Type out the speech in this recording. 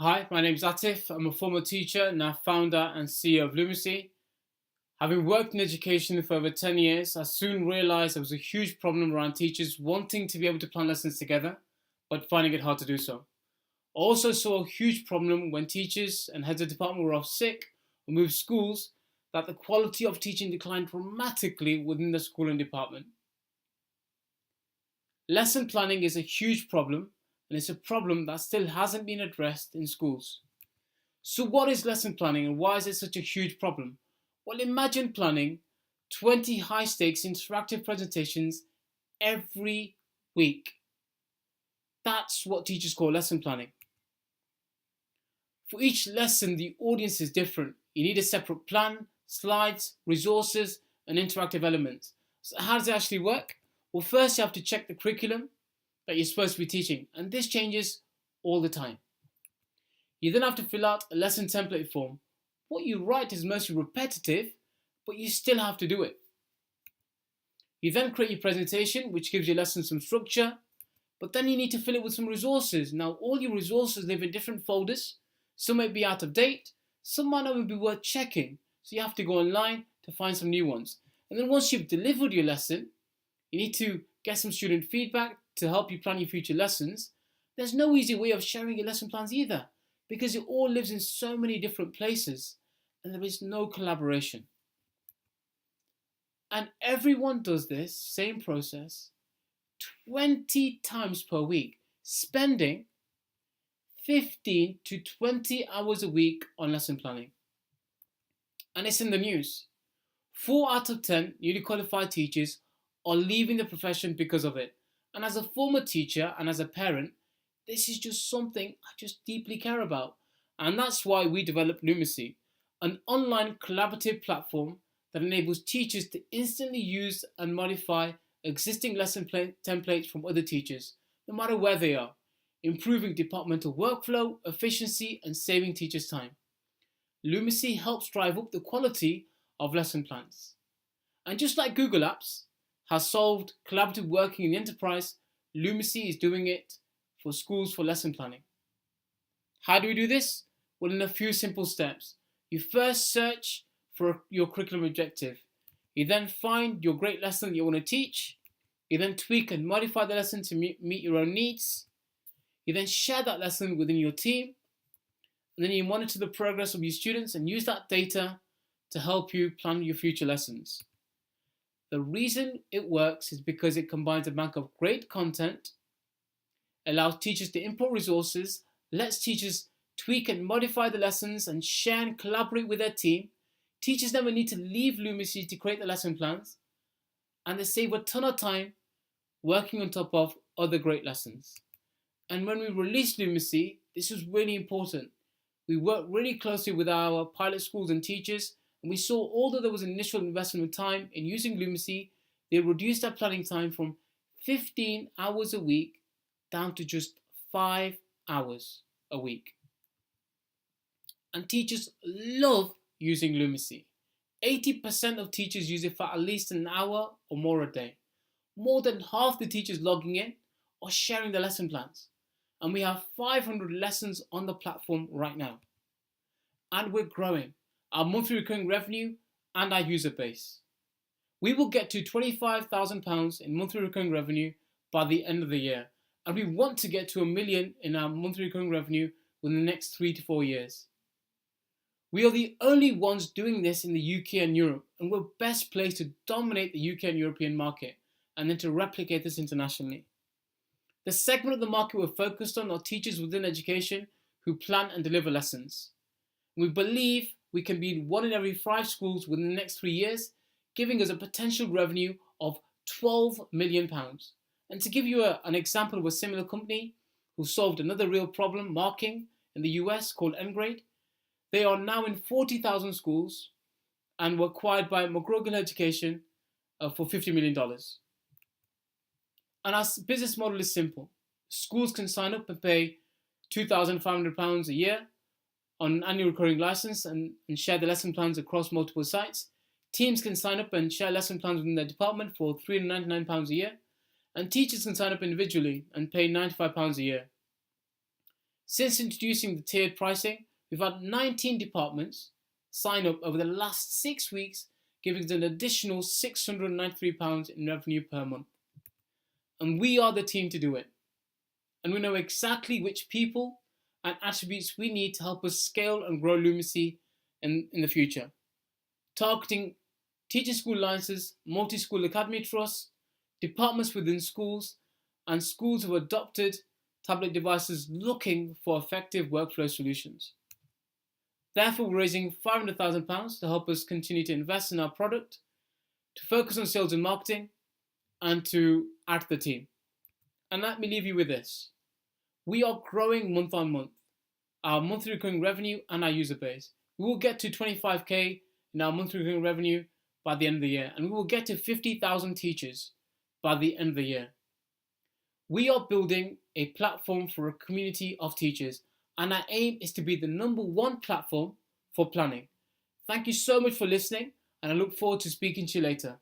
Hi, my name is Atif. I'm a former teacher, now founder and CEO of Lumacy. Having worked in education for over 10 years, I soon realized there was a huge problem around teachers wanting to be able to plan lessons together, but finding it hard to do so. I also saw a huge problem when teachers and heads of department were off sick or moved schools, that the quality of teaching declined dramatically within the school and department. Lesson planning is a huge problem, and it's a problem that still hasn't been addressed in schools. So, what is lesson planning and why is it such a huge problem? Well, imagine planning 20 high stakes interactive presentations every week. That's what teachers call lesson planning. For each lesson, the audience is different. You need a separate plan, slides, resources, and interactive elements. So, how does it actually work? Well, first, you have to check the curriculum that you're supposed to be teaching, and this changes all the time. You then have to fill out a lesson template form. What you write is mostly repetitive, but you still have to do it. You then create your presentation, which gives your lesson some structure, but then you need to fill it with some resources. Now, all your resources live in different folders. Some may be out of date, some might not even be worth checking, so you have to go online to find some new ones. And then once you've delivered your lesson, you need to get some student feedback to help you plan your future lessons. There's no easy way of sharing your lesson plans either, because it all lives in so many different places and there is no collaboration. And everyone does this same process 20 times per week, spending 15 to 20 hours a week on lesson planning. And it's in the news. 4 out of 10 newly qualified teachers are leaving the profession because of it. And as a former teacher and as a parent, this is just something I just deeply care about. And that's why we developed Lumacy, an online collaborative platform that enables teachers to instantly use and modify existing lesson templates from other teachers, no matter where they are, improving departmental workflow, efficiency, and saving teachers time. Lumacy helps drive up the quality of lesson plans. And just like Google Apps has solved collaborative working in the enterprise, Lumacy is doing it for schools for lesson planning. How do we do this? Well, in a few simple steps. You first search for your curriculum objective. You then find your great lesson that you want to teach. You then tweak and modify the lesson to meet your own needs. You then share that lesson within your team. And then you monitor the progress of your students and use that data to help you plan your future lessons. The reason it works is because it combines a bank of great content, allows teachers to import resources, lets teachers tweak and modify the lessons and share and collaborate with their team. Teachers never need to leave Lumacy to create the lesson plans, and they save a ton of time working on top of other great lessons. And when we released Lumacy, this was really important. We worked really closely with our pilot schools and teachers, and we saw although there was an initial investment of time in using Lumacy, they reduced their planning time from 15 hours a week down to just 5 hours a week. And teachers love using Lumacy. 80% of teachers use it for at least an hour or more a day. More than half the teachers logging in are sharing their lesson plans. And we have 500 lessons on the platform right now. And we're growing our monthly recurring revenue and our user base. We will get to £25,000 in monthly recurring revenue by the end of the year. And we want to get to £1 million in our monthly recurring revenue within the next 3 to 4 years. We are the only ones doing this in the UK and Europe, and we're best placed to dominate the UK and European market and then to replicate this internationally. The segment of the market we're focused on are teachers within education who plan and deliver lessons. We believe we can be in 1 in every 5 schools within the next 3 years, giving us a potential revenue of £12 million. And to give you an example of a similar company who solved another real problem, marking, in the US called Grade, they are now in 40,000 schools and were acquired by McGraw-Hill Education for $50 million. And our business model is simple. Schools can sign up and pay £2,500 a year on an annual recurring license and share the lesson plans across multiple sites. Teams can sign up and share lesson plans within their department for £399 a year. And teachers can sign up individually and pay £95 a year. Since introducing the tiered pricing, we've had 19 departments sign up over the last 6 weeks, giving us an additional £693 in revenue per month. And we are the team to do it. And we know exactly which people and attributes we need to help us scale and grow Lumacy in the future. Targeting teaching school alliances, multi-school academy trusts, departments within schools, and schools who adopted tablet devices looking for effective workflow solutions. Therefore, we're raising £500,000 to help us continue to invest in our product, to focus on sales and marketing, and to add to the team. And let me leave you with this. We are growing month on month, our monthly recurring revenue and our user base. We will get to 25k in our monthly recurring revenue by the end of the year, and we will get to 50,000 teachers by the end of the year. We are building a platform for a community of teachers, and our aim is to be the #1 platform for planning. Thank you so much for listening, and I look forward to speaking to you later.